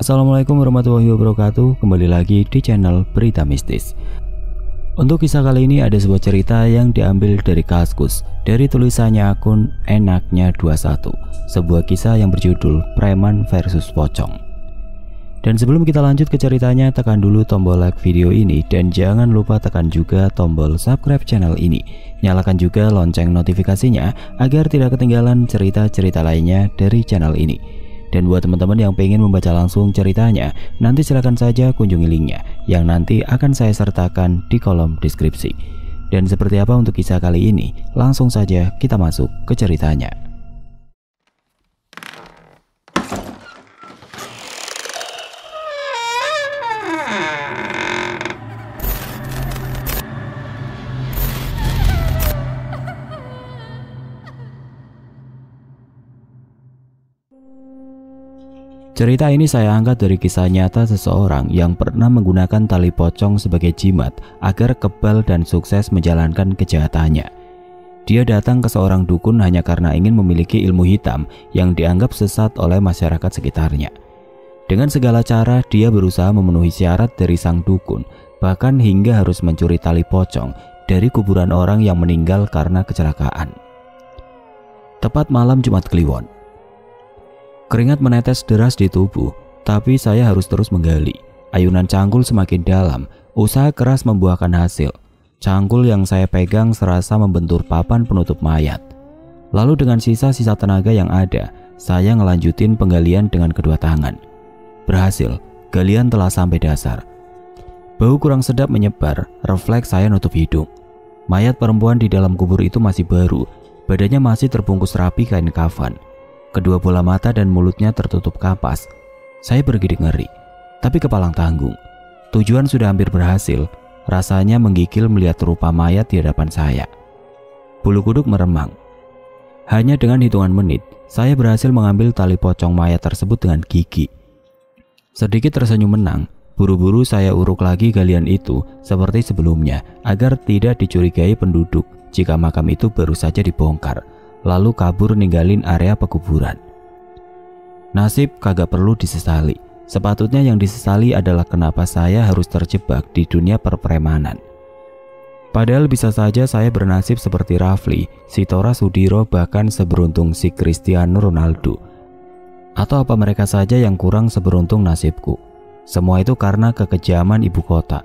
Assalamualaikum warahmatullahi wabarakatuh. Kembali lagi di channel Berita Mistis. Untuk kisah kali ini ada sebuah cerita yang diambil dari Kaskus, dari tulisannya akun Enaknya 21, sebuah kisah yang berjudul Preman versus Pocong. Dan sebelum kita lanjut ke ceritanya, tekan dulu tombol like video ini dan jangan lupa tekan juga tombol subscribe channel ini. Nyalakan juga lonceng notifikasinya agar tidak ketinggalan cerita-cerita lainnya dari channel ini. Dan buat teman-teman yang pengen membaca langsung ceritanya, nanti silahkan saja kunjungi linknya yang nanti akan saya sertakan di kolom deskripsi. Dan seperti apa untuk kisah kali ini, langsung saja kita masuk ke ceritanya. Cerita ini saya angkat dari kisah nyata seseorang yang pernah menggunakan tali pocong sebagai jimat agar kebal dan sukses menjalankan kejahatannya. Dia datang ke seorang dukun hanya karena ingin memiliki ilmu hitam yang dianggap sesat oleh masyarakat sekitarnya. Dengan segala cara dia berusaha memenuhi syarat dari sang dukun, bahkan hingga harus mencuri tali pocong dari kuburan orang yang meninggal karena kecelakaan. Tepat malam Jumat Kliwon, keringat menetes deras di tubuh, tapi saya harus terus menggali. Ayunan cangkul semakin dalam, usaha keras membuahkan hasil. Cangkul yang saya pegang serasa membentur papan penutup mayat. Lalu dengan sisa-sisa tenaga yang ada, saya ngelanjutin penggalian dengan kedua tangan. Berhasil, galian telah sampai dasar. Bau kurang sedap menyebar, refleks saya nutup hidung. Mayat perempuan di dalam kubur itu masih baru, badannya masih terbungkus rapi kain kafan. Kedua bola mata dan mulutnya tertutup kapas. Saya bergidik ngeri, tapi kepalang tanggung. Tujuan sudah hampir berhasil. Rasanya menggigil melihat rupa mayat di hadapan saya. Bulu kuduk meremang. Hanya dengan hitungan menit, saya berhasil mengambil tali pocong mayat tersebut dengan gigi. Sedikit tersenyum menang, buru-buru saya uruk lagi galian itu seperti sebelumnya agar tidak dicurigai penduduk jika makam itu baru saja dibongkar, lalu kabur ninggalin area pekuburan. Nasib kagak perlu disesali. Sepatutnya yang disesali adalah kenapa saya harus terjebak di dunia perpremanan. Padahal bisa saja saya bernasib seperti Rafli, si Tora Sudiro, bahkan seberuntung si Cristiano Ronaldo. Atau apa mereka saja yang kurang seberuntung nasibku. Semua itu karena kekejaman ibu kota.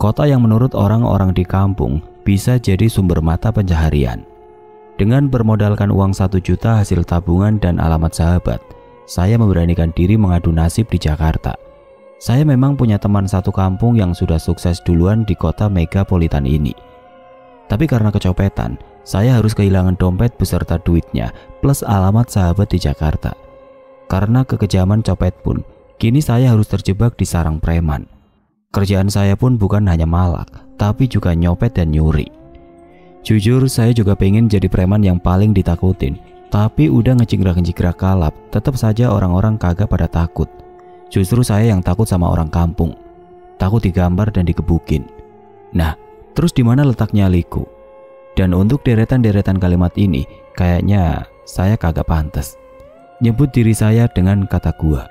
Kota yang menurut orang-orang di kampung bisa jadi sumber mata pencaharian. Dengan bermodalkan uang 1 juta hasil tabungan dan alamat sahabat, saya memberanikan diri mengadu nasib di Jakarta. Saya memang punya teman satu kampung yang sudah sukses duluan di kota megapolitan ini. Tapi karena kecopetan, saya harus kehilangan dompet beserta duitnya plus alamat sahabat di Jakarta. Karena kekejaman copet pun, kini saya harus terjebak di sarang preman. Kerjaan saya pun bukan hanya malak, tapi juga nyopet dan nyuri. Jujur, saya juga pengen jadi preman yang paling ditakutin, tapi udah ngejingrak-ngejingrak kalap, tetap saja orang-orang kagak pada takut. Justru saya yang takut sama orang kampung, takut digambar dan dikebukin. Nah, terus di mana letak nyaliku? Dan untuk deretan-deretan kalimat ini, kayaknya saya kagak pantas nyebut diri saya dengan kata gua.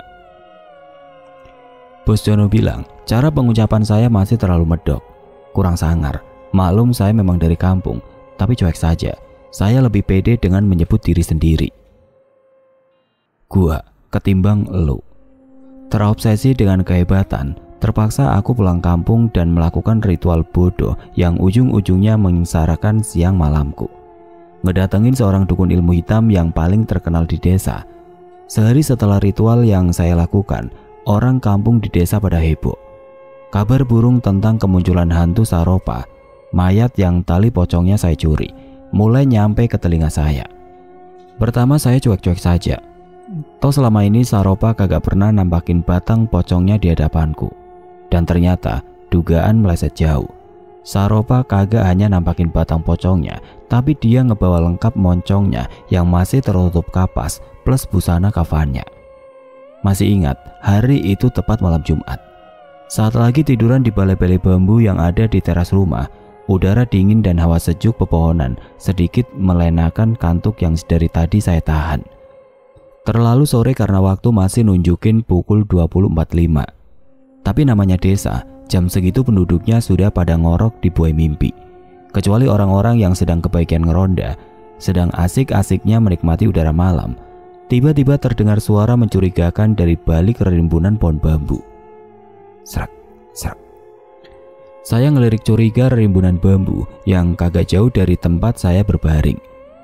Bos Jono bilang, cara pengucapan saya masih terlalu medok, kurang sangar. Maklum saya memang dari kampung, tapi cuek saja. Saya lebih pede dengan menyebut diri sendiri. Gua ketimbang elu. Terobsesi dengan kehebatan, terpaksa aku pulang kampung dan melakukan ritual bodoh yang ujung-ujungnya menyengsarakan siang malamku. Ngedatengin seorang dukun ilmu hitam yang paling terkenal di desa. Sehari setelah ritual yang saya lakukan, orang kampung di desa pada heboh. Kabar burung tentang kemunculan hantu Saropa, mayat yang tali pocongnya saya curi, mulai nyampe ke telinga saya. Pertama saya cuek-cuek saja. Toh selama ini Saropa kagak pernah nampakin batang pocongnya di hadapanku. Dan ternyata dugaan meleset jauh. Saropa kagak hanya nampakin batang pocongnya, tapi dia ngebawa lengkap moncongnya yang masih tertutup kapas plus busana kafannya. Masih ingat, hari itu tepat malam Jumat. Saat lagi tiduran di balai-balai bambu yang ada di teras rumah, udara dingin dan hawa sejuk pepohonan sedikit melenakan kantuk yang dari tadi saya tahan. Terlalu sore karena waktu masih nunjukin pukul 20.45. Tapi namanya desa, jam segitu penduduknya sudah pada ngorok di buai mimpi. Kecuali orang-orang yang sedang kebagian ngeronda, sedang asik-asiknya menikmati udara malam. Tiba-tiba terdengar suara mencurigakan dari balik rimbunan pohon bambu. Serak, serak. Saya ngelirik curiga rimbunan bambu yang kagak jauh dari tempat saya berbaring.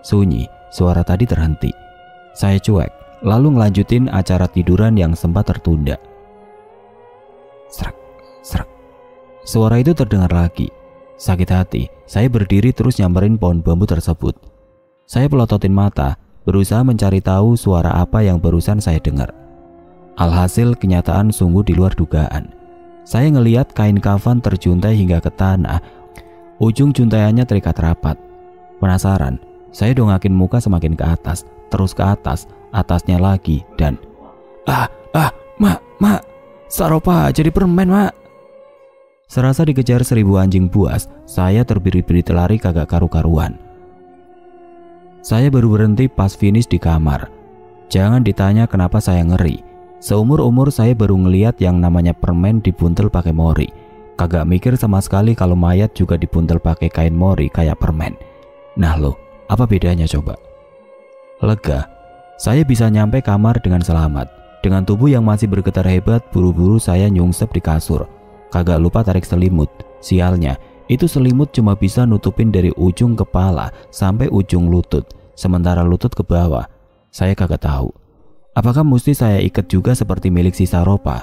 Sunyi, suara tadi terhenti. Saya cuek, lalu ngelanjutin acara tiduran yang sempat tertunda. Serak, serak. Suara itu terdengar lagi. Sakit hati, saya berdiri terus nyamperin pohon bambu tersebut. Saya pelototin mata, berusaha mencari tahu suara apa yang barusan saya dengar. Alhasil kenyataan sungguh di luar dugaan. Saya ngelihat kain kafan terjuntai hingga ke tanah. Ujung juntaiannya terikat rapat. Penasaran, saya dongakin muka semakin ke atas, terus ke atas, atasnya lagi, dan mak, Saropa jadi permen, mak. Serasa dikejar 1000 anjing buas, saya terbirit-birit lari kagak karu-karuan. Saya baru berhenti pas finish di kamar. Jangan ditanya kenapa saya ngeri. Seumur-umur saya baru ngeliat yang namanya permen dibuntel pakai mori. Kagak mikir sama sekali kalau mayat juga dibuntel pakai kain mori kayak permen. Nah lo, apa bedanya coba? Lega, saya bisa nyampe kamar dengan selamat. Dengan tubuh yang masih bergetar hebat, buru-buru saya nyungsep di kasur. Kagak lupa tarik selimut. Sialnya, itu selimut cuma bisa nutupin dari ujung kepala sampai ujung lutut. Sementara lutut ke bawah, saya kagak tahu. Apakah mesti saya ikat juga seperti milik si Saropa?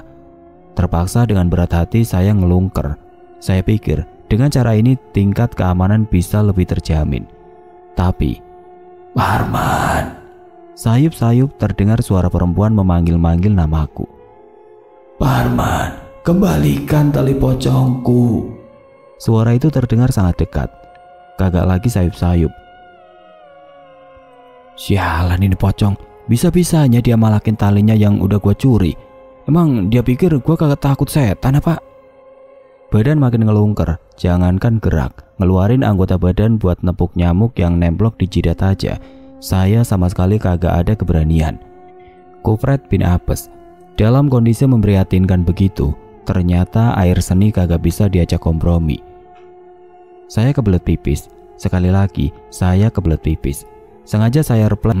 Terpaksa dengan berat hati saya ngelungker. Saya pikir dengan cara ini tingkat keamanan bisa lebih terjamin. Tapi, Parman! Sayup-sayup terdengar suara perempuan memanggil-manggil namaku. Parman! Kembalikan tali pocongku. Suara itu terdengar sangat dekat. Kagak lagi sayup-sayup. Sialan ini pocong. Bisa-bisanya dia malakin talinya yang udah gua curi. Emang dia pikir gua kagak takut setan apa? Badan makin ngelungker. Jangankan gerak, ngeluarin anggota badan buat nepuk nyamuk yang nemplok di jidat aja. Saya sama sekali kagak ada keberanian. Kufret bin apes. Dalam kondisi memprihatinkan begitu, ternyata air seni kagak bisa diajak kompromi. Saya kebelet pipis. Sekali lagi, saya kebelet pipis. Sengaja saya replet.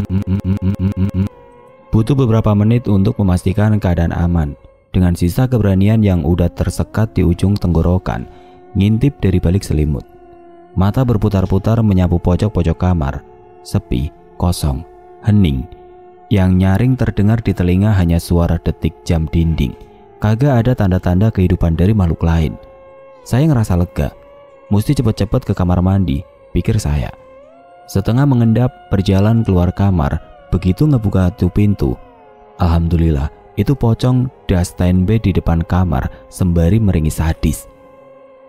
Butuh beberapa menit untuk memastikan keadaan aman. Dengan sisa keberanian yang udah tersekat di ujung tenggorokan, ngintip dari balik selimut. Mata berputar-putar menyapu pojok-pojok kamar. Sepi, kosong, hening. Yang nyaring terdengar di telinga hanya suara detik jam dinding. Kagak ada tanda-tanda kehidupan dari makhluk lain. Saya ngerasa lega. Mesti cepet-cepet ke kamar mandi, pikir saya. Setengah mengendap berjalan keluar kamar. Begitu ngebuka pintu, alhamdulillah itu pocong dah standby di depan kamar sembari meringis sadis.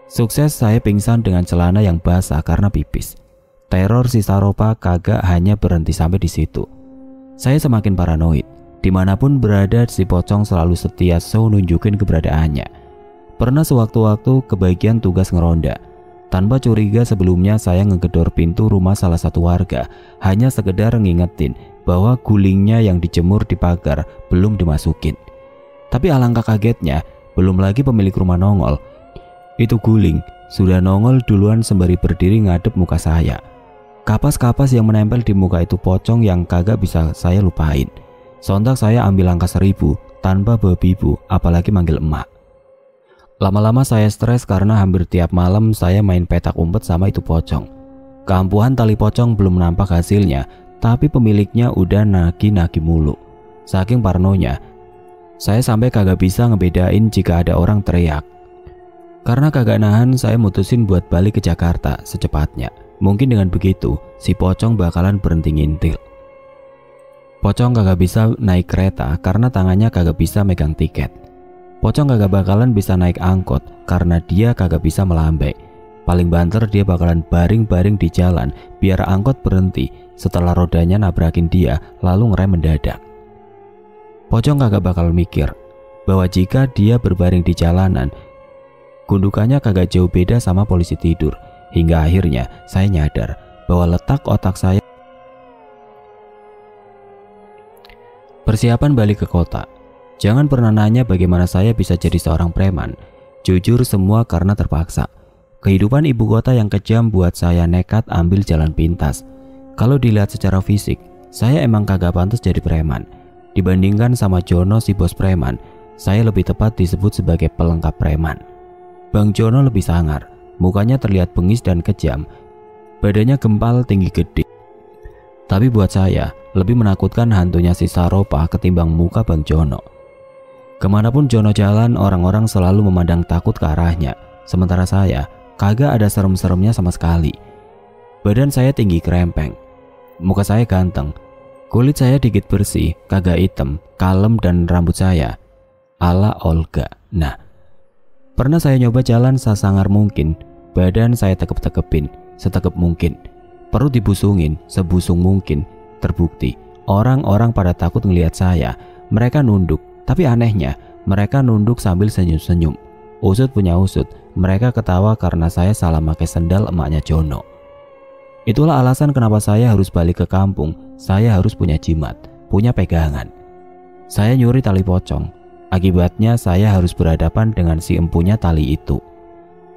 Sukses saya pingsan dengan celana yang basah karena pipis. Teror si Saropa kagak hanya berhenti sampai di situ. Saya semakin paranoid. Dimanapun berada si pocong selalu setia nunjukin keberadaannya. Pernah sewaktu-waktu kebagian tugas ngeronda. Tanpa curiga sebelumnya saya ngegedor pintu rumah salah satu warga, hanya sekedar ngingetin bahwa gulingnya yang dijemur di pagar belum dimasukin. Tapi alangkah kagetnya, belum lagi pemilik rumah nongol. Itu guling sudah nongol duluan sembari berdiri ngadep muka saya. Kapas-kapas yang menempel di muka itu pocong yang kagak bisa saya lupain. Sontak saya ambil langkah 1000 tanpa bebibu, apalagi manggil emak. Lama-lama saya stres karena hampir tiap malam saya main petak umpet sama itu pocong. Keampuhan tali pocong belum nampak hasilnya, tapi pemiliknya udah nagih-nagih mulu. Saking parnonya, saya sampai kagak bisa ngebedain jika ada orang teriak. Karena kagak nahan, saya mutusin buat balik ke Jakarta secepatnya. Mungkin dengan begitu, si pocong bakalan berhenti ngintil. Pocong kagak bisa naik kereta karena tangannya kagak bisa megang tiket. Pocong kagak bakalan bisa naik angkot karena dia kagak bisa melambai. Paling banter dia bakalan baring-baring di jalan biar angkot berhenti setelah rodanya nabrakin dia lalu ngerem mendadak. Pocong kagak bakal mikir bahwa jika dia berbaring di jalanan, gundukannya kagak jauh beda sama polisi tidur. Hingga akhirnya saya nyadar bahwa letak otak saya Persiapan balik ke kota. Jangan pernah nanya bagaimana saya bisa jadi seorang preman. Jujur semua karena terpaksa. Kehidupan ibu kota yang kejam buat saya nekat ambil jalan pintas. Kalau dilihat secara fisik, saya emang kagak pantas jadi preman. Dibandingkan sama Jono si bos preman, saya lebih tepat disebut sebagai pelengkap preman. Bang Jono lebih sangar, mukanya terlihat bengis dan kejam, badannya gempal tinggi gede. Tapi buat saya, lebih menakutkan hantunya si Saropa ketimbang muka Bang Jono. Kemanapun Jono jalan, orang-orang selalu memandang takut ke arahnya. Sementara saya, kagak ada serem-seremnya sama sekali. Badan saya tinggi krempeng, muka saya ganteng, kulit saya dikit bersih, kagak hitam, kalem, dan rambut saya ala Olga. Nah, pernah saya nyoba jalan sesangar mungkin, badan saya tekep-tekepin, setekep mungkin, perut dibusungin, sebusung mungkin. Terbukti, orang-orang pada takut ngelihat saya. Mereka nunduk, tapi anehnya, mereka nunduk sambil senyum-senyum. Usut punya usut, mereka ketawa karena saya salah pakai sendal emaknya Jono. Itulah alasan kenapa saya harus balik ke kampung. Saya harus punya jimat, punya pegangan. Saya nyuri tali pocong. Akibatnya saya harus berhadapan dengan si empunya tali itu.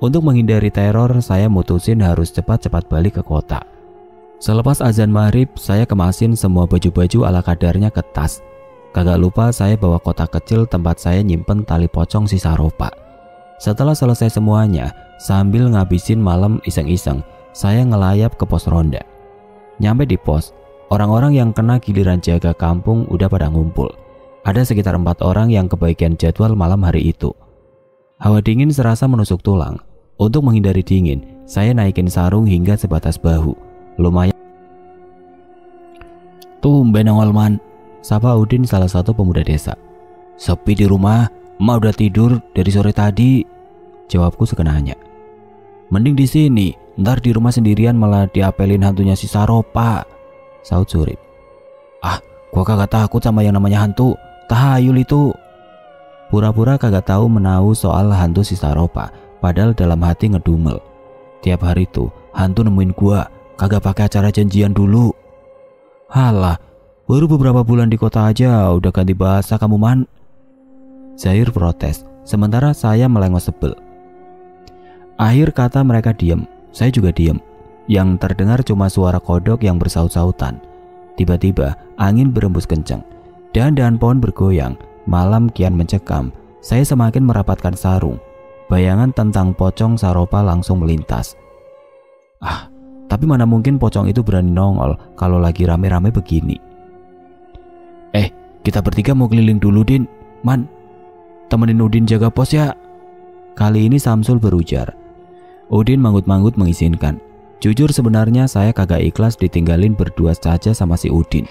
Untuk menghindari teror, saya mutusin harus cepat-cepat balik ke kota. Selepas azan maghrib, saya kemasin semua baju-baju ala kadarnya ke tas. Kagak lupa saya bawa kotak kecil tempat saya nyimpen tali pocong si Saropa. Setelah selesai semuanya, sambil ngabisin malam iseng-iseng, saya ngelayap ke pos ronda. Nyampe di pos, orang-orang yang kena giliran jaga kampung udah pada ngumpul. Ada sekitar 4 orang yang kebagian jadwal malam hari itu. Hawa dingin serasa menusuk tulang. Untuk menghindari dingin, saya naikin sarung hingga sebatas bahu. Lumayan. "Tumben nongol man," sapa Udin, salah satu pemuda desa. "Sepi di rumah, emak udah tidur dari sore tadi," jawabku sekenanya. "Mending di sini, ntar di rumah sendirian malah diapelin hantunya si Saropa," saut Surip. "Ah, gua kagak takut sama yang namanya hantu, tahayul itu." Pura-pura kagak tahu menahu soal hantu si Saropa, padahal dalam hati ngedumel. Tiap hari tuh hantu nemuin gua, kagak pakai acara janjian dulu. "Halah, baru beberapa bulan di kota aja udah ganti bahasa kamu man," Zahir protes, sementara saya melengos sebel. Akhir kata mereka diam, saya juga diam. Yang terdengar cuma suara kodok yang bersaut-sautan. Tiba-tiba angin berembus kencang, dahan-dahan pohon bergoyang. Malam kian mencekam. Saya semakin merapatkan sarung. Bayangan tentang pocong Saropa langsung melintas. Ah, tapi mana mungkin pocong itu berani nongol kalau lagi rame-rame begini. Kita bertiga mau keliling dulu, Din. Man, temenin Udin jaga pos ya." Kali ini Samsul berujar. Udin manggut-manggut mengizinkan. Jujur sebenarnya saya kagak ikhlas ditinggalin berdua saja sama si Udin.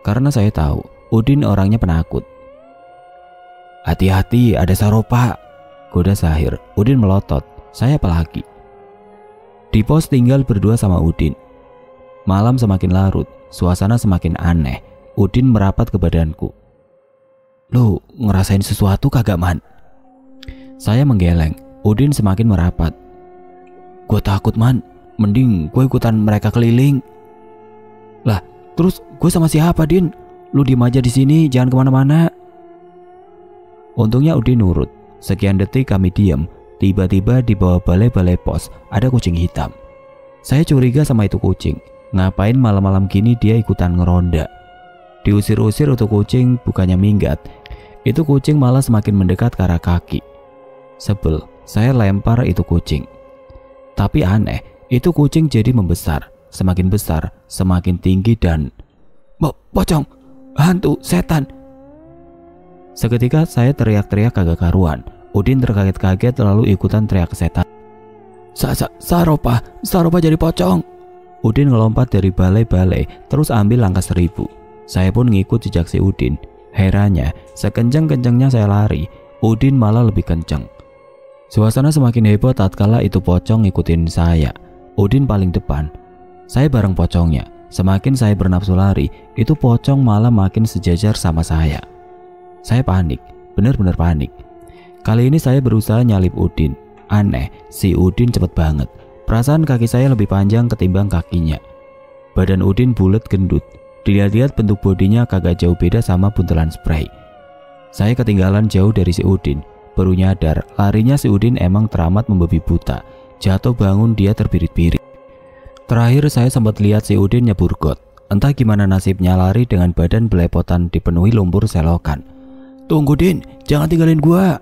Karena saya tahu Udin orangnya penakut. "Hati-hati, ada Saropa," goda Zahir. Udin melotot. "Saya apalagi?" Di pos tinggal berdua sama Udin. Malam semakin larut, suasana semakin aneh. Udin merapat ke badanku. "Lu ngerasain sesuatu kagak man?" Saya menggeleng. Udin semakin merapat. "Gue takut man, mending gue ikutan mereka keliling." "Lah, terus gue sama siapa, Din? Lu diem aja di sini, jangan kemana-mana." Untungnya Udin nurut. Sekian detik kami diam. Tiba-tiba di bawah balai-balai pos ada kucing hitam. Saya curiga sama itu kucing. Ngapain malam-malam gini dia ikutan ngeronda? Diusir-usir untuk kucing bukannya minggat. Itu kucing malah semakin mendekat ke arah kaki. Sebel, saya lempar itu kucing. Tapi aneh, itu kucing jadi membesar. Semakin besar, semakin tinggi dan... Pocong! Hantu! Setan! Seketika saya teriak-teriak kagak karuan. Udin terkaget-kaget lalu ikutan teriak setan. Saropa jadi pocong." Udin ngelompat dari balai-balai terus ambil langkah 1000. Saya pun ngikut jejak si Udin. Herannya, sekencang-kencangnya saya lari, Udin malah lebih kencang. Suasana semakin heboh tatkala itu pocong ngikutin saya. Udin paling depan, saya bareng pocongnya. Semakin saya bernafsu lari, itu pocong malah makin sejajar sama saya. Saya panik, benar-benar panik. Kali ini saya berusaha nyalip Udin. Aneh, si Udin cepet banget. Perasaan kaki saya lebih panjang ketimbang kakinya. Badan Udin bulat gendut. Dilihat-lihat bentuk bodinya kagak jauh beda sama buntelan spray. Saya ketinggalan jauh dari si Udin. Baru nyadar larinya si Udin emang teramat membabi buta. Jatuh bangun dia terbirit-birit. Terakhir saya sempat lihat si Udin nyebur got. Entah gimana nasibnya lari dengan badan belepotan dipenuhi lumpur selokan. "Tunggu Din, jangan tinggalin gua."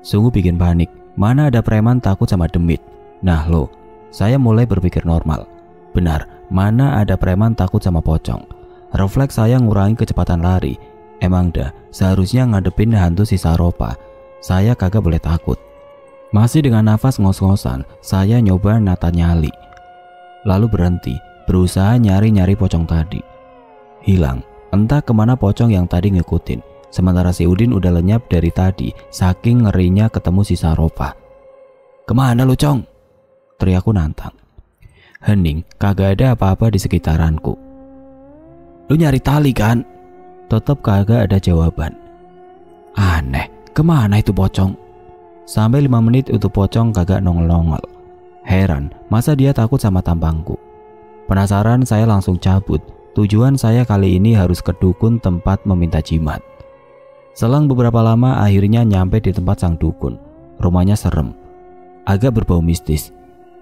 Sungguh bikin panik. Mana ada preman takut sama demit. Nah lo, saya mulai berpikir normal. Benar, mana ada preman takut sama pocong. Refleks saya ngurangi kecepatan lari. Emang dah, seharusnya ngadepin hantu si Saropa. Saya kagak boleh takut. Masih dengan nafas ngos-ngosan, saya nyoba nata nyali. Lalu berhenti, berusaha nyari-nyari pocong tadi. Hilang, entah kemana pocong yang tadi ngikutin. Sementara si Udin udah lenyap dari tadi, saking ngerinya ketemu si Saropa. "Kemana lu, Cong?" teriakku nantang. Hening, kagak ada apa-apa di sekitaranku. "Lu nyari tali kan?" Tetap kagak ada jawaban. Aneh, kemana itu pocong? Sampai 5 menit itu pocong kagak nongol-nongol. Heran, masa dia takut sama tampangku? Penasaran saya langsung cabut. Tujuan saya kali ini harus ke dukun tempat meminta jimat. Selang beberapa lama akhirnya nyampe di tempat sang dukun. Rumahnya serem, agak berbau mistis.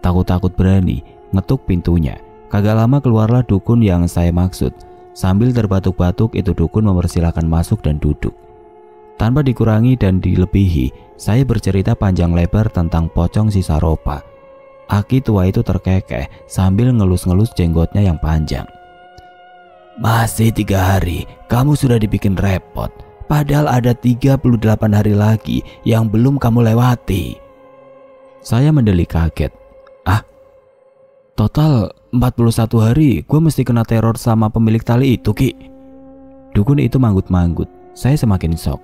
Takut-takut berani ngetuk pintunya. Kagak lama keluarlah dukun yang saya maksud. Sambil terbatuk-batuk itu dukun mempersilahkan masuk dan duduk. Tanpa dikurangi dan dilebihi, saya bercerita panjang lebar tentang pocong si Saropa. Aki tua itu terkekeh sambil ngelus-ngelus jenggotnya yang panjang. "Masih 3 hari, kamu sudah dibikin repot. Padahal ada 38 hari lagi yang belum kamu lewati." Saya mendelik kaget. Total 41 hari gue mesti kena teror sama pemilik tali itu, Ki. Dukun itu manggut-manggut. Saya semakin shock.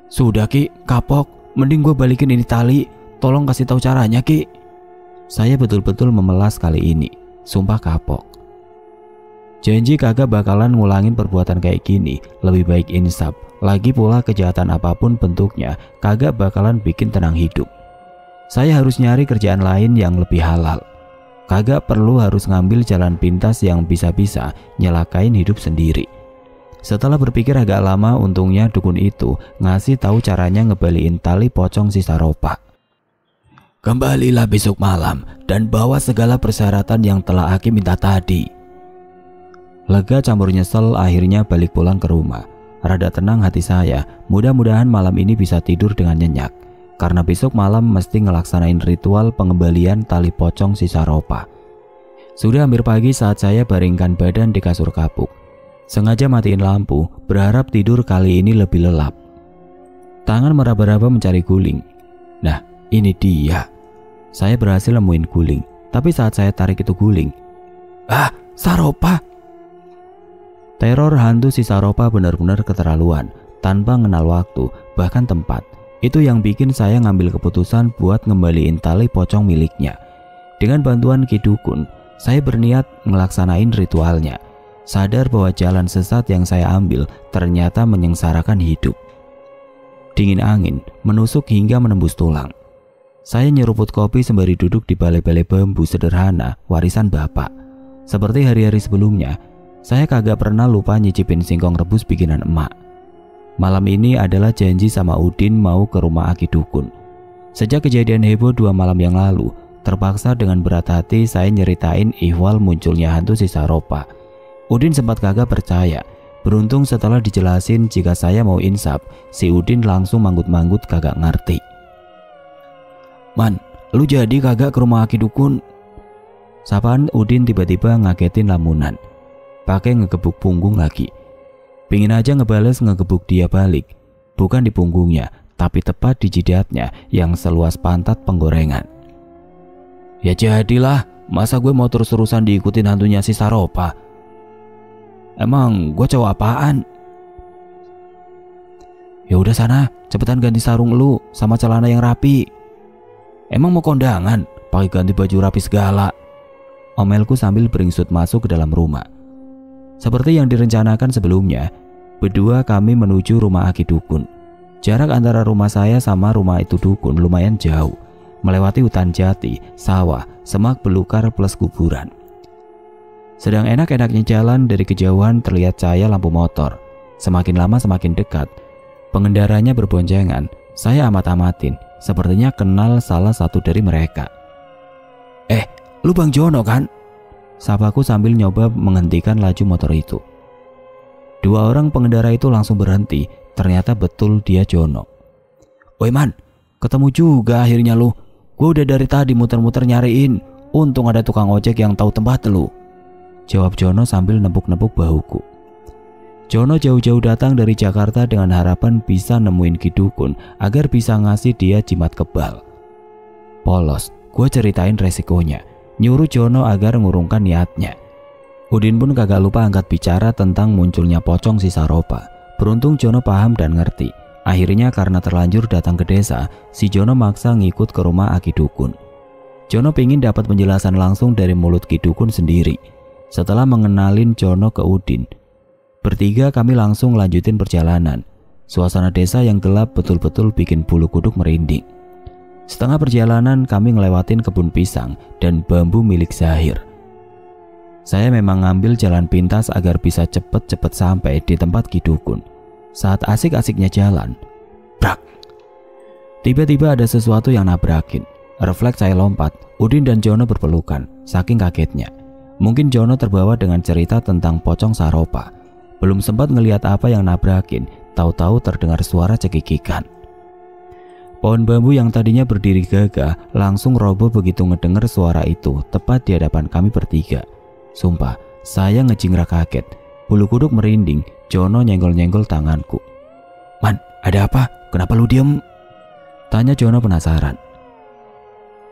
"Sudah Ki, kapok. Mending gue balikin ini tali. Tolong kasih tahu caranya, Ki." Saya betul-betul memelas kali ini. Sumpah kapok. Janji kagak bakalan ngulangin perbuatan kayak gini. Lebih baik insaf. Lagi pula kejahatan apapun bentuknya kagak bakalan bikin tenang hidup. Saya harus nyari kerjaan lain yang lebih halal. Kagak perlu harus ngambil jalan pintas yang bisa-bisa nyelakain hidup sendiri. Setelah berpikir agak lama, untungnya dukun itu ngasih tahu caranya ngebaliin tali pocong si Saropa. "Kembalilah besok malam dan bawa segala persyaratan yang telah Aki minta tadi." Lega campur nyesel, akhirnya balik pulang ke rumah. Rada tenang hati saya, mudah-mudahan malam ini bisa tidur dengan nyenyak. Karena besok malam mesti ngelaksanain ritual pengembalian tali pocong si Saropa. Sudah hampir pagi saat saya baringkan badan di kasur kapuk. Sengaja matiin lampu, berharap tidur kali ini lebih lelap. Tangan meraba-raba mencari guling. Nah, ini dia. Saya berhasil nemuin guling, tapi saat saya tarik itu guling, Saropa! Teror hantu si Saropa benar-benar keterlaluan, tanpa mengenal waktu, bahkan tempat. Itu yang bikin saya ngambil keputusan buat ngembaliin tali pocong miliknya. Dengan bantuan Ki Dukun, saya berniat ngelaksanain ritualnya. Sadar bahwa jalan sesat yang saya ambil ternyata menyengsarakan hidup. Dingin angin menusuk hingga menembus tulang. Saya nyeruput kopi sembari duduk di balai-balai bambu sederhana warisan bapak. Seperti hari-hari sebelumnya, saya kagak pernah lupa nyicipin singkong rebus bikinan emak. Malam ini adalah janji sama Udin mau ke rumah Aki Dukun. Sejak kejadian heboh 2 malam yang lalu, terpaksa dengan berat hati saya nyeritain ihwal munculnya hantu si Saropa. Udin sempat kagak percaya. Beruntung setelah dijelasin jika saya mau insaf, si Udin langsung manggut-manggut kagak ngerti. "Man, lu jadi kagak ke rumah Aki Dukun?" Sapaan Udin tiba-tiba ngagetin lamunan. Pakai ngegebuk punggung lagi. Pingin aja ngebales ngegebuk dia balik. Bukan di punggungnya, tapi tepat di jidatnya yang seluas pantat penggorengan. "Ya jadilah, masa gue mau terus-terusan diikutin hantunya si Saropa? Emang gue cowok apaan?" "Ya udah sana, cepetan ganti sarung lu sama celana yang rapi. Emang mau kondangan, pakai ganti baju rapi segala." Omelku sambil beringsut masuk ke dalam rumah. Seperti yang direncanakan sebelumnya, berdua kami menuju rumah Aki Dukun. Jarak antara rumah saya sama rumah itu dukun lumayan jauh, melewati hutan jati, sawah, semak belukar plus kuburan. Sedang enak-enaknya jalan, dari kejauhan terlihat cahaya lampu motor. Semakin lama semakin dekat. Pengendaranya berboncengan. Saya amat-amatin, sepertinya kenal salah satu dari mereka. Lu Bang Jono kan? Sapaku sambil nyoba menghentikan laju motor itu. Dua orang pengendara itu langsung berhenti. Ternyata betul dia Jono. Woi man, ketemu juga akhirnya lu. Gue udah dari tadi muter-muter nyariin. Untung ada tukang ojek yang tahu tempat lu, jawab Jono sambil nepuk-nepuk bahuku. Jono jauh-jauh datang dari Jakarta dengan harapan bisa nemuin Ki Dukun agar bisa ngasih dia jimat kebal. Polos, gue ceritain resikonya, nyuruh Jono agar ngurungkan niatnya. Udin pun kagak lupa angkat bicara tentang munculnya pocong si Saropa. Beruntung Jono paham dan ngerti. Akhirnya karena terlanjur datang ke desa, si Jono maksa ngikut ke rumah Aki Dukun. Jono pingin dapat penjelasan langsung dari mulut Ki Dukun sendiri. Setelah mengenalin Jono ke Udin, bertiga kami langsung lanjutin perjalanan. Suasana desa yang gelap betul-betul bikin bulu kuduk merinding. Setengah perjalanan kami ngelewatin kebun pisang dan bambu milik Zahir. Saya memang ngambil jalan pintas agar bisa cepet-cepet sampai di tempat Ki Dukun. Saat asik-asiknya jalan, brak! Tiba-tiba ada sesuatu yang nabrakin. Refleks saya lompat, Udin dan Jono berpelukan, saking kagetnya. Mungkin Jono terbawa dengan cerita tentang pocong Saropa. Belum sempat ngelihat apa yang nabrakin, tahu-tahu terdengar suara cekikikan. Pohon bambu yang tadinya berdiri gagah langsung roboh begitu ngedenger suara itu tepat di hadapan kami bertiga. Sumpah, saya ngejingrak kaget. Bulu kuduk merinding, Jono nyenggol-nyenggol tanganku. Man, ada apa? Kenapa lu diem? Tanya Jono penasaran.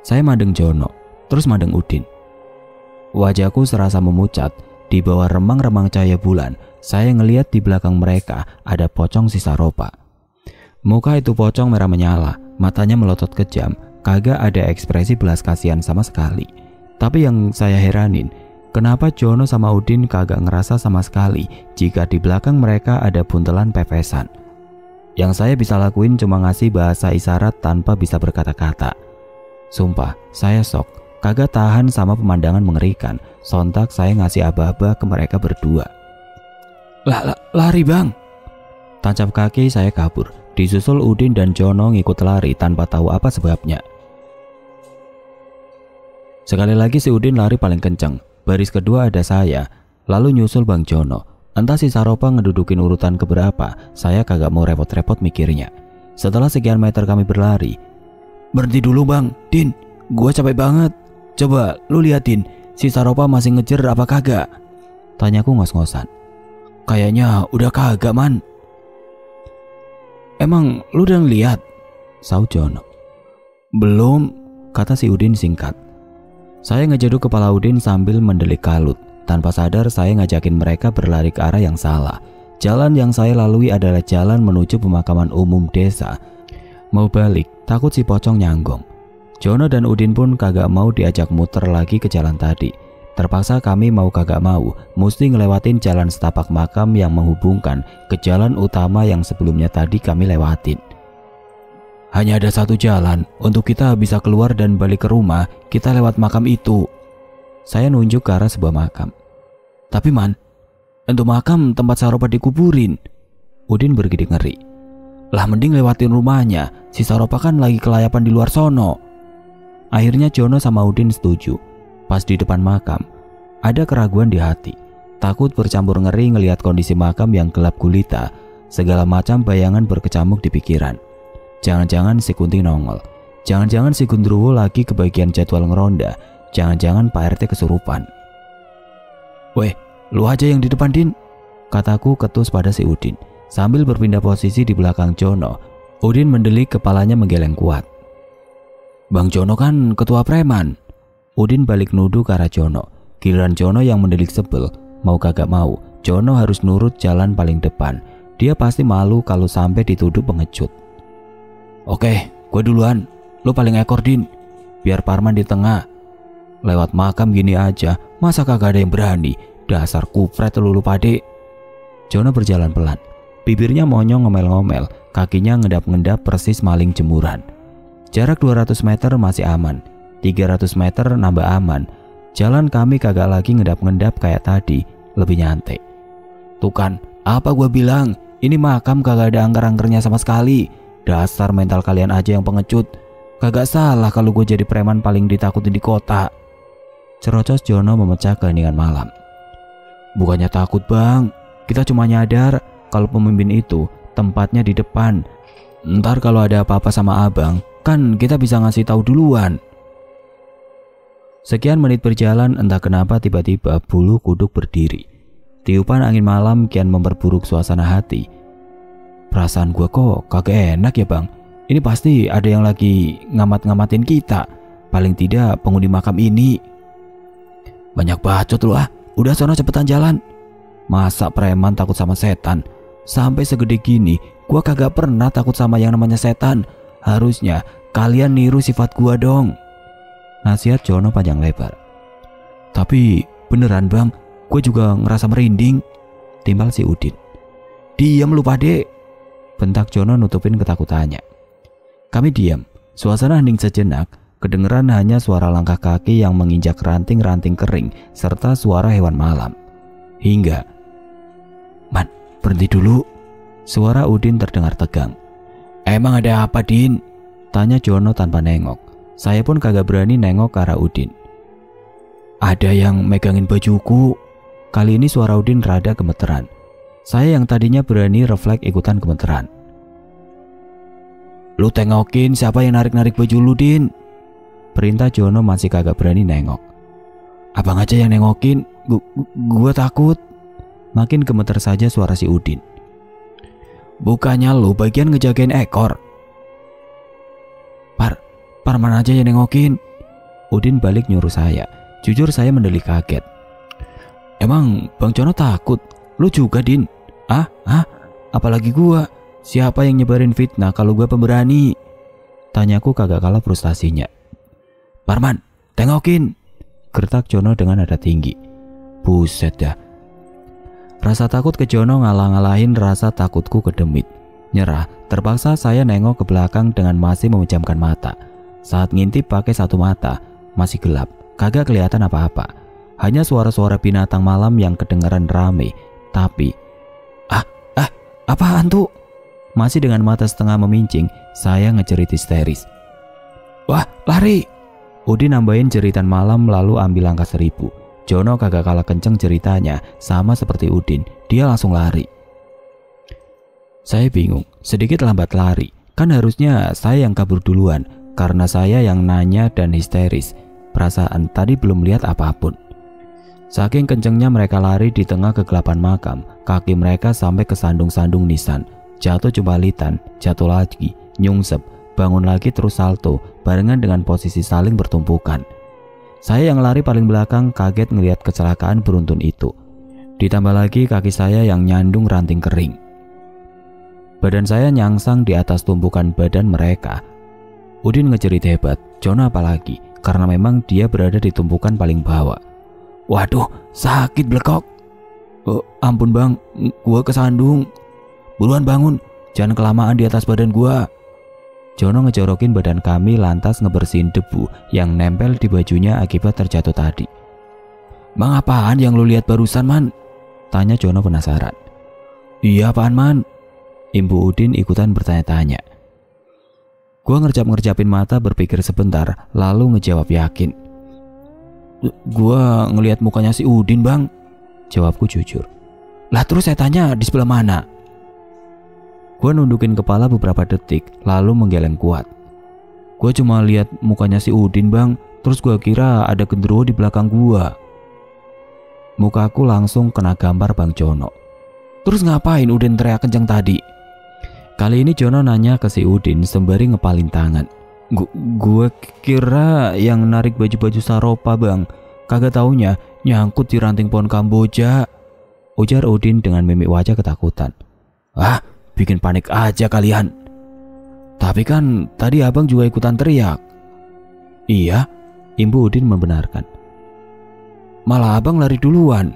Saya mandeng Jono, terus mandeng Udin. Wajahku serasa memucat. Di bawah remang-remang cahaya bulan, saya ngelihat di belakang mereka ada pocong si Saropa. Muka itu pocong merah menyala, matanya melotot kejam, kagak ada ekspresi belas kasihan sama sekali. Tapi yang saya heranin, kenapa Jono sama Udin kagak ngerasa sama sekali jika di belakang mereka ada buntelan pepesan. Yang saya bisa lakuin cuma ngasih bahasa isyarat tanpa bisa berkata-kata. Sumpah, saya shock, kagak tahan sama pemandangan mengerikan. Sontak saya ngasih aba-aba ke mereka berdua. Lari bang! Tancap kaki saya kabur, disusul Udin dan Jono ngikut lari tanpa tahu apa sebabnya. Sekali lagi si Udin lari paling kenceng, baris kedua ada saya, lalu nyusul Bang Jono. Entah si Saropa ngedudukin urutan keberapa, saya kagak mau repot-repot mikirnya. Setelah sekian meter kami berlari, berhenti dulu bang, Din, gua capek banget. Coba lu liatin, si Saropa masih ngejar apa kagak? Tanyaku ngos-ngosan. Kayaknya udah kagak man. Emang lu udah ngeliat? Saut Jono. Belum, kata si Udin singkat. Saya ngejaduk kepala Udin sambil mendelik kalut. Tanpa sadar saya ngajakin mereka berlari ke arah yang salah. Jalan yang saya lalui adalah jalan menuju pemakaman umum desa. Mau balik, takut si pocong nyanggong. Jono dan Udin pun kagak mau diajak muter lagi ke jalan tadi. Terpaksa kami mau kagak mau, mesti ngelewatin jalan setapak makam yang menghubungkan ke jalan utama yang sebelumnya tadi kami lewatin. Hanya ada satu jalan, untuk kita bisa keluar dan balik ke rumah, kita lewat makam itu. Saya nunjuk ke arah sebuah makam. Tapi man, untuk makam tempat Saropa dikuburin. Udin bergidik ngeri. Lah mending lewatin rumahnya, si Saropa kan lagi kelayapan di luar sono. Akhirnya Jono sama Udin setuju. Pas di depan makam, ada keraguan di hati. Takut bercampur ngeri ngelihat kondisi makam yang gelap gulita. Segala macam bayangan berkecamuk di pikiran. Jangan-jangan si Kunti nongol. Jangan-jangan si Gundruwo lagi kebagian jadwal ngeronda. Jangan-jangan Pak RT kesurupan. Weh, lu aja yang di depan Din, kataku ketus pada si Udin. Sambil berpindah posisi di belakang Jono, Udin mendelik kepalanya menggeleng kuat. Bang Jono kan ketua preman. Udin balik nuduh ke arah Jono. Giliran Jono yang mendelik sebel. Mau kagak mau, Jono harus nurut jalan paling depan. Dia pasti malu kalau sampai dituduh pengecut. Oke, gue duluan. Lu paling ekor Din. Biar Parman di tengah. Lewat makam gini aja, masa kagak ada yang berani? Dasar kupret lu pade. Jono berjalan pelan. Bibirnya monyong ngomel-ngomel, kakinya ngedap-ngedap persis maling jemuran. Jarak 200 meter masih aman, 300 meter nambah aman. Jalan kami kagak lagi ngedap-ngedap kayak tadi, lebih nyantai. Tuh kan, apa gua bilang? Ini makam kagak ada angker-angkernya sama sekali. Dasar mental kalian aja yang pengecut. Kagak salah kalau gue jadi preman paling ditakuti di kota. Cerocos Jono memecah keheningan malam. Bukannya takut bang, kita cuma nyadar kalau pemimpin itu tempatnya di depan. Ntar kalau ada apa-apa sama abang, kan kita bisa ngasih tahu duluan. Sekian menit berjalan, entah kenapa tiba-tiba bulu kuduk berdiri. Tiupan angin malam kian memperburuk suasana hati. Perasaan gue kok kagak enak ya bang. Ini pasti ada yang lagi ngamat-ngamatin kita. Paling tidak penghuni makam ini. Banyak bacot lu ah. Udah sono cepetan jalan. Masa preman takut sama setan? Sampai segede gini gua kagak pernah takut sama yang namanya setan. Harusnya kalian niru sifat gua dong. Nasihat Jono panjang lebar. Tapi beneran bang, gue juga ngerasa merinding. Timbal si Udin. Diam lu pade. Bentak Jono nutupin ketakutannya. Kami diam. Suasana hening sejenak. Kedengeran hanya suara langkah kaki yang menginjak ranting-ranting kering serta suara hewan malam. Hingga Man, berhenti dulu. Suara Udin terdengar tegang. Emang ada apa Din? Tanya Jono tanpa nengok. Saya pun kagak berani nengok ke arah Udin. Ada yang megangin bajuku. Kali ini suara Udin rada gemeteran. Saya yang tadinya berani refleks ikutan gemeteran. Lu tengokin siapa yang narik-narik baju lu Din? Perintah Jono masih kagak berani nengok. Abang aja yang nengokin, gua takut. Makin gemeter saja suara si Udin. Bukannya lu bagian ngejagain ekor. Parman aja yang nengokin. Udin balik nyuruh saya. Jujur saya mendelik kaget. Emang Bang Jono takut? Lu juga Din? Apalagi gua? Siapa yang nyebarin fitnah kalau gua pemberani? Tanyaku kagak kalah frustasinya. Parman, tengokin. Gertak Jono dengan nada tinggi. Buset dah. Rasa takut ke Jono ngalah-ngalahin rasa takutku ke demit. Nyerah, terpaksa saya nengok ke belakang dengan masih memejamkan mata. Saat ngintip pakai satu mata, masih gelap, kagak kelihatan apa-apa. Hanya suara-suara binatang malam yang kedengaran rame. Tapi, apaan tuh? Masih dengan mata setengah memincing, saya ngejerit histeris. Wah, lari! Udin nambahin jeritan malam lalu ambil langkah 1000. Jono kagak kalah kenceng ceritanya, sama seperti Udin, dia langsung lari. Saya bingung, sedikit lambat lari. Kan harusnya saya yang kabur duluan, karena saya yang nanya dan histeris. Perasaan tadi belum lihat apapun. Saking kencengnya mereka lari di tengah kegelapan makam, kaki mereka sampai ke sandung-sandung nisan. Jatuh jembalitan, jatuh lagi, nyungsep, bangun lagi terus salto, barengan dengan posisi saling bertumpukan. Saya yang lari paling belakang kaget ngelihat kecelakaan beruntun itu. Ditambah lagi kaki saya yang nyandung ranting kering. Badan saya nyangsang di atas tumpukan badan mereka. Udin ngejerit hebat, Jono apalagi, karena memang dia berada di tumpukan paling bawah. Waduh, sakit blekok. Ampun bang, gua kesandung. Buruan bangun, jangan kelamaan di atas badan gua. Jono ngejorokin badan kami lantas ngebersihin debu yang nempel di bajunya akibat terjatuh tadi. Mang apaan yang lu lihat barusan man? Tanya Jono penasaran. Iya apaan man? Imbu Udin ikutan bertanya-tanya. Gua ngerjap-ngerjapin mata berpikir sebentar lalu ngejawab yakin. Gua ngelihat mukanya si Udin bang. Jawabku jujur. Lah terus saya tanya di sebelah mana? Gue nundukin kepala beberapa detik, lalu menggeleng kuat. Gue cuma lihat mukanya si Udin bang, terus gue kira ada genderuwo di belakang gue. Mukaku langsung kena gambar Bang Jono. Terus ngapain Udin teriak kenceng tadi? Kali ini Jono nanya ke si Udin sembari ngepalin tangan. Gue kira yang narik baju-baju Saropa bang, kagak taunya nyangkut di ranting pohon Kamboja. Ujar Udin dengan mimik wajah ketakutan. Bikin panik aja kalian. Tapi kan tadi abang juga ikutan teriak. Iya, Imbu Udin membenarkan. Malah abang lari duluan.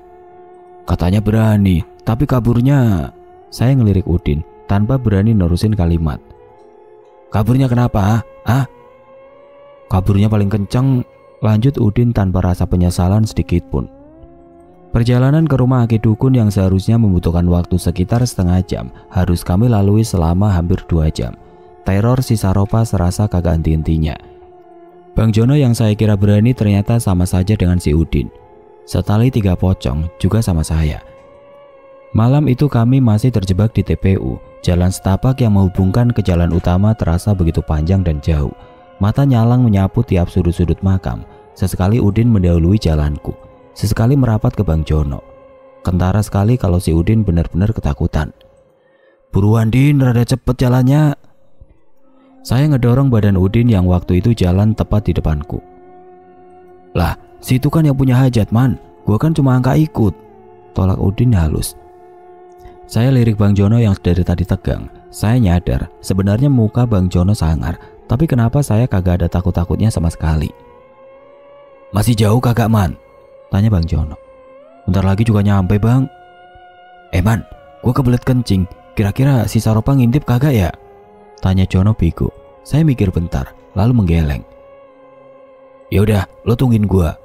Katanya berani, tapi kaburnya. Saya ngelirik Udin tanpa berani nerusin kalimat. Kaburnya kenapa? Kaburnya paling kenceng. lanjut Udin tanpa rasa penyesalan sedikit pun. Perjalanan ke rumah Aki Dukun yang seharusnya membutuhkan waktu sekitar setengah jam harus kami lalui selama hampir 2 jam. Teror si Saropa serasa kagak henti-hentinya. Bang Jono yang saya kira berani ternyata sama saja dengan si Udin. Setali 3 pocong juga sama saya. Malam itu kami masih terjebak di TPU. Jalan setapak yang menghubungkan ke jalan utama terasa begitu panjang dan jauh. Mata nyalang menyapu tiap sudut-sudut makam. Sesekali Udin mendahului jalanku. Sesekali merapat ke Bang Jono. Kentara sekali kalau si Udin benar-benar ketakutan. "Buruan Din, rada cepet jalannya." Saya ngedorong badan Udin yang waktu itu jalan tepat di depanku. "Lah, situ kan yang punya hajat, Man. Gua kan cuma angka ikut," tolak Udin halus. Saya lirik Bang Jono yang dari tadi tegang. Saya nyadar sebenarnya muka Bang Jono sangar, tapi kenapa saya kagak ada takut-takutnya sama sekali. "Masih jauh kagak, Man?" tanya Bang Jono. "Bentar lagi juga nyampe, Bang." Man, gua kebelet kencing. Kira-kira si Saropa ngintip kagak ya?" tanya Jono bego. Saya mikir bentar, lalu menggeleng. "Yaudah, lo tungguin gua."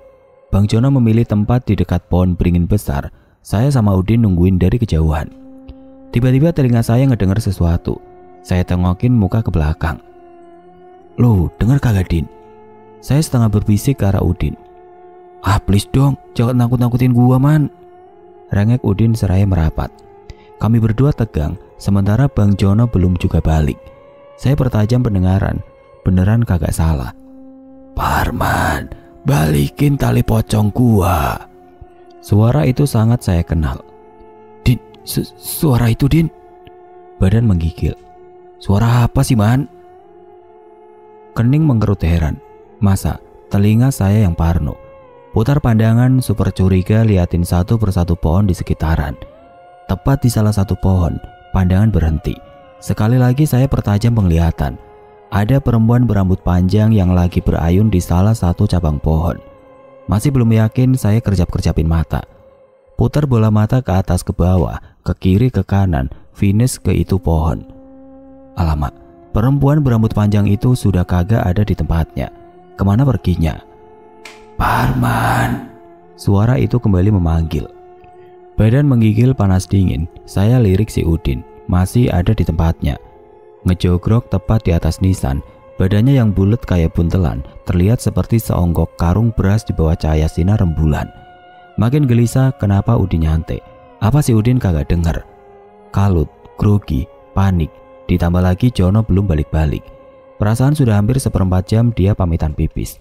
Bang Jono memilih tempat di dekat pohon beringin besar. Saya sama Udin nungguin dari kejauhan. Tiba-tiba telinga saya ngedengar sesuatu. Saya tengokin muka ke belakang. "Lu denger kagak, Din?" Saya setengah berbisik ke arah Udin. "Ah, please dong, jangan nakut-nakutin gua, Man," rengek Udin seraya merapat. Kami berdua tegang, sementara Bang Jono belum juga balik. Saya pertajam pendengaran, beneran kagak salah. "Parman, balikin tali pocong gua." Suara itu sangat saya kenal. "Din, suara itu, Din." Badan menggigil. "Suara apa sih, Man?" Kening mengkerut heran. Masa telinga saya yang parno? Putar pandangan super curiga liatin satu persatu pohon di sekitaran. Tepat di salah satu pohon, pandangan berhenti. Sekali lagi saya pertajam penglihatan. Ada perempuan berambut panjang yang lagi berayun di salah satu cabang pohon. Masih belum yakin, saya kerjap-kerjapin mata. Putar bola mata ke atas ke bawah, ke kiri ke kanan, finish ke itu pohon. Alamak, perempuan berambut panjang itu sudah kagak ada di tempatnya. Kemana perginya? "Parman!" Suara itu kembali memanggil. Badan menggigil panas dingin. Saya lirik si Udin, masih ada di tempatnya. Ngejogrok tepat di atas nisan. Badannya yang bulat kayak buntelan terlihat seperti seonggok karung beras di bawah cahaya sinar rembulan. Makin gelisah kenapa Udin nyantai. Apa si Udin kagak denger? Kalut, grogi, panik. Ditambah lagi Jono belum balik-balik. Perasaan sudah hampir seperempat jam dia pamitan pipis.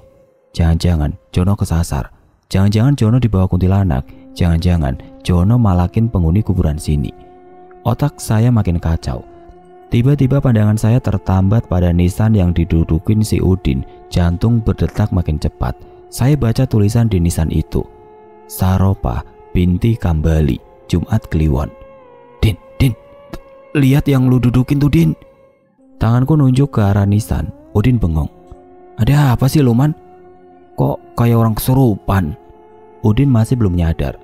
Jangan-jangan Jono kesasar. Jangan-jangan Jono dibawa kuntilanak. Jangan-jangan Jono malakin penghuni kuburan sini. Otak saya makin kacau. Tiba-tiba pandangan saya tertambat pada nisan yang didudukin si Udin. Jantung berdetak makin cepat. Saya baca tulisan di nisan itu. Saropa binti Kambali, Jumat Kliwon. Din, lihat yang lu dudukin tuh, Din." Tanganku nunjuk ke arah nisan. Udin bengong. "Ada apa sih, Luman? Kok kayak orang kesurupan?" Udin masih belum nyadar.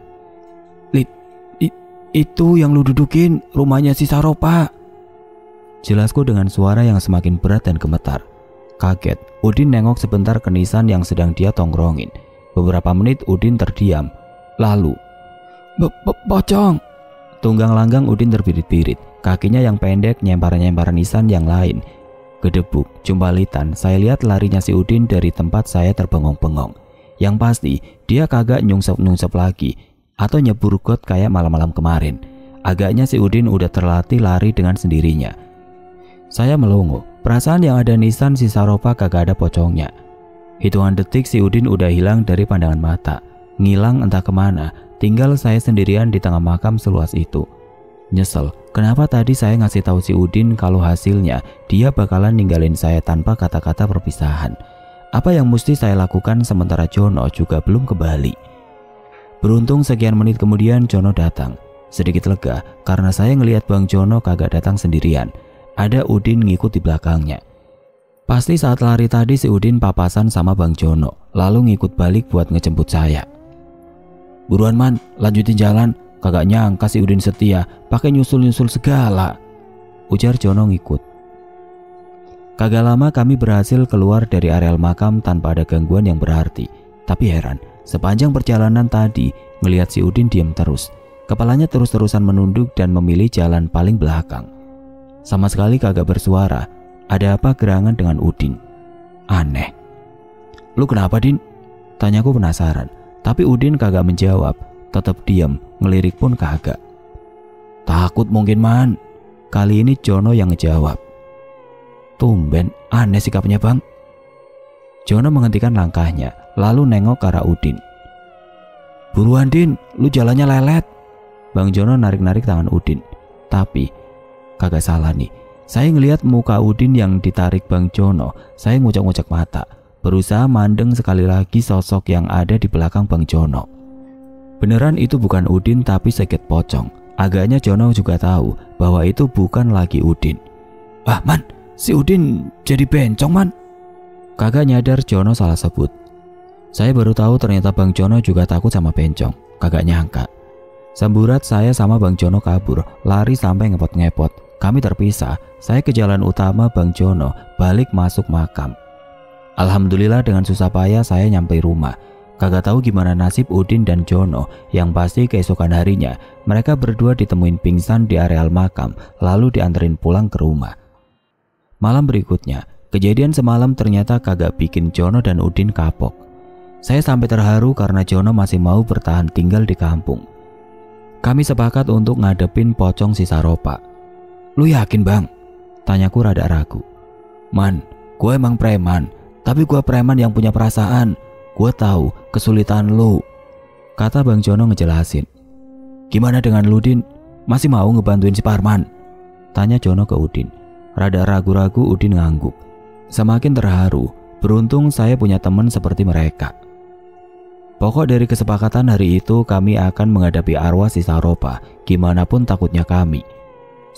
Itu yang lu dudukin rumahnya si Saropa." Jelasku dengan suara yang semakin berat dan gemetar. Kaget, Udin nengok sebentar ke nisan yang sedang dia tongkrongin. Beberapa menit Udin terdiam. Lalu, "Pocong!" Tunggang langgang Udin terbirit-birit. Kakinya yang pendek nyempar-nyempar nisan yang lain. Gedebuk, jumpalitan, saya lihat larinya si Udin dari tempat saya terbengong-bengong. Yang pasti, dia kagak nyungsep-nyungsep lagi atau nyebur got kayak malam-malam kemarin. Agaknya si Udin udah terlatih lari dengan sendirinya. Saya melongo, perasaan yang ada nisan si Saropa kagak ada pocongnya. Hitungan detik si Udin udah hilang dari pandangan mata. Ngilang entah kemana, tinggal saya sendirian di tengah makam seluas itu. Nyesel, kenapa tadi saya ngasih tahu si Udin kalau hasilnya dia bakalan ninggalin saya tanpa kata-kata perpisahan. Apa yang mesti saya lakukan sementara Jono juga belum kembali. Beruntung sekian menit kemudian Jono datang. Sedikit lega karena saya ngelihat Bang Jono kagak datang sendirian. Ada Udin ngikut di belakangnya. Pasti saat lari tadi si Udin papasan sama Bang Jono, lalu ngikut balik buat ngejemput saya. "Buruan, Man, lanjutin jalan. Kagak nyangka si Udin setia, pakai nyusul-nyusul segala," ujar Jono ngikut. Kagak lama kami berhasil keluar dari areal makam tanpa ada gangguan yang berarti. Tapi heran, sepanjang perjalanan tadi ngelihat si Udin diam terus. Kepalanya terus-terusan menunduk dan memilih jalan paling belakang. Sama sekali kagak bersuara. Ada apa gerangan dengan Udin? Aneh. Lu kenapa, Din? Tanyaku penasaran. Tapi Udin kagak menjawab. Tetap diam, ngelirik pun kagak. Takut mungkin, Man. Kali ini Jono yang ngejawab. Tumben, aneh sikapnya, Bang. Jono menghentikan langkahnya, lalu nengok ke arah Udin. Buruan, Din, lu jalannya lelet. Bang Jono narik-narik tangan Udin. Tapi kagak salah nih. Saya ngelihat muka Udin yang ditarik Bang Jono. Saya ngucek-ngucek mata, berusaha mandeng sekali lagi sosok yang ada di belakang Bang Jono. Beneran itu bukan Udin tapi sedikit pocong. Agaknya Jono juga tahu bahwa itu bukan lagi Udin. Ah, Man, si Udin jadi bencong, Man. Kagak nyadar Jono salah sebut. Saya baru tahu ternyata Bang Jono juga takut sama bencong. Kagak nyangka. Semburat saya sama Bang Jono kabur, lari sampai ngepot-ngepot. Kami terpisah. Saya ke jalan utama Bang Jono, balik masuk makam. Alhamdulillah dengan susah payah saya nyampe rumah. Kagak tahu gimana nasib Udin dan Jono, yang pasti keesokan harinya mereka berdua ditemuin pingsan di areal makam, lalu dianterin pulang ke rumah. Malam berikutnya, kejadian semalam ternyata kagak bikin Jono dan Udin kapok. Saya sampai terharu karena Jono masih mau bertahan tinggal di kampung. Kami sepakat untuk ngadepin pocong si Saropa. Lu yakin, Bang? Tanyaku rada ragu. Man, gue emang preman, tapi gue preman yang punya perasaan. Gue tahu kesulitan lu, kata Bang Jono ngejelasin. Gimana dengan lu, Din? Masih mau ngebantuin si Parman? Tanya Jono ke Udin. Rada ragu-ragu Udin ngangguk. Semakin terharu, beruntung saya punya teman seperti mereka. Pokok dari kesepakatan hari itu kami akan menghadapi arwah si Saropa, gimana pun takutnya kami.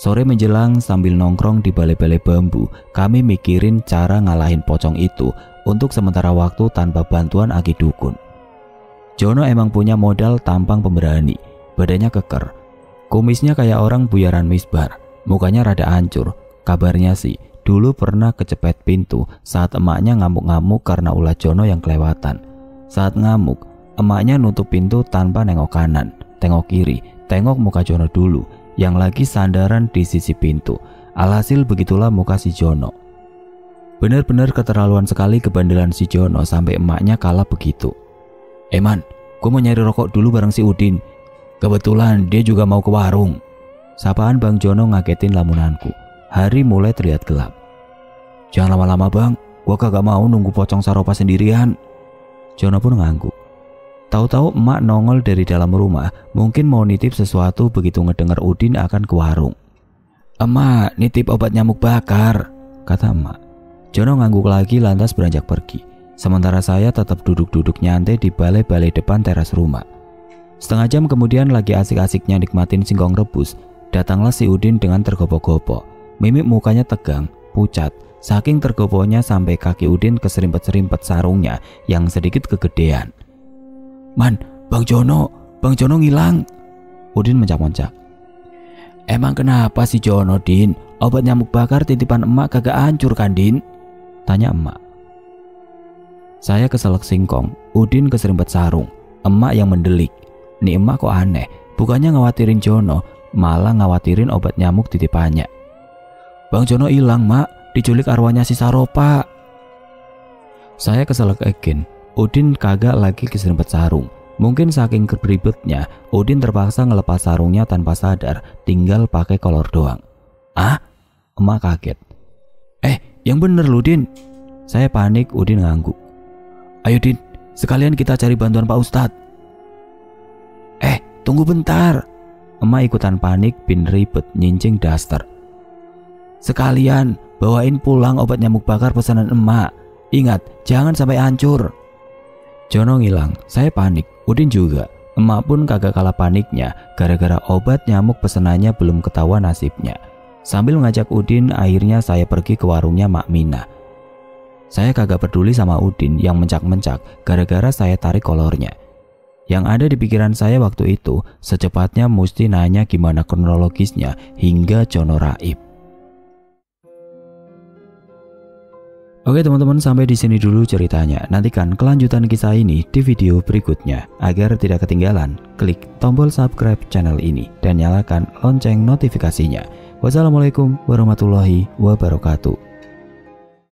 Sore menjelang sambil nongkrong di balai-balai bambu, kami mikirin cara ngalahin pocong itu untuk sementara waktu tanpa bantuan Aki Dukun. Jono emang punya modal tampang pemberani, badannya keker. Kumisnya kayak orang buyaran misbar, mukanya rada hancur. Kabarnya sih, dulu pernah kecepet pintu saat emaknya ngamuk-ngamuk karena ulah Jono yang kelewatan. Saat ngamuk, emaknya nutup pintu tanpa nengok kanan, tengok kiri, tengok muka Jono dulu yang lagi sandaran di sisi pintu. Alhasil begitulah muka si Jono. Benar-benar keterlaluan sekali kebandelan si Jono sampai emaknya kalah begitu. Man, gue mau nyari rokok dulu bareng si Udin. Kebetulan dia juga mau ke warung. Sapaan Bang Jono ngagetin lamunanku. Hari mulai terlihat gelap. Jangan lama-lama, Bang, gue kagak mau nunggu pocong Saropa sendirian. Jono pun ngangguk. Tahu-tahu emak nongol dari dalam rumah, mungkin mau nitip sesuatu begitu ngedengar Udin akan ke warung. Emak, nitip obat nyamuk bakar, kata emak. Jono ngangguk lagi lantas beranjak pergi. Sementara saya tetap duduk-duduk nyantai di balai-balai depan teras rumah. Setengah jam kemudian lagi asik-asiknya nikmatin singkong rebus, datanglah si Udin dengan tergopoh-gopoh. Mimik mukanya tegang, pucat, saking tergopohnya sampai kaki Udin keserimpet-serimpet sarungnya yang sedikit kegedean. Man, Bang Jono ngilang. Udin mencak-mencak. Emang kenapa si Jono, Din? Obat nyamuk bakar titipan emak kagak hancur kan, Din? Tanya emak. Saya keselak singkong, Udin keserimpet sarung, emak yang mendelik. Nih emak kok aneh, bukannya ngawatirin Jono, malah ngawatirin obat nyamuk titipannya. Bang Jono hilang, Mak, diculik arwahnya si Saropa. Saya keselak again. Udin kagak lagi keserimpet sarung. Mungkin saking keribetnya, Udin terpaksa ngelepas sarungnya tanpa sadar, tinggal pakai kolor doang. Ah? Emak kaget. Yang bener lu, Din. Saya panik, Udin ngangguk. Ayo, Din, sekalian kita cari bantuan Pak Ustadz. Tunggu bentar. Emak ikutan panik bin ribet nyincing daster. Sekalian bawain pulang obat nyamuk bakar pesanan emak. Ingat, jangan sampai hancur. Jono ngilang, saya panik, Udin juga. Emak pun kagak kalah paniknya gara-gara obat nyamuk pesenannya belum ketahuan nasibnya. Sambil ngajak Udin, akhirnya saya pergi ke warungnya Mak Mina. Saya kagak peduli sama Udin yang mencak-mencak gara-gara saya tarik kolornya. Yang ada di pikiran saya waktu itu, secepatnya mesti nanya gimana kronologisnya hingga Jono raib. Oke teman-teman, sampai di sini dulu ceritanya. Nantikan kelanjutan kisah ini di video berikutnya. Agar tidak ketinggalan, klik tombol subscribe channel ini dan nyalakan lonceng notifikasinya. Wassalamualaikum warahmatullahi wabarakatuh.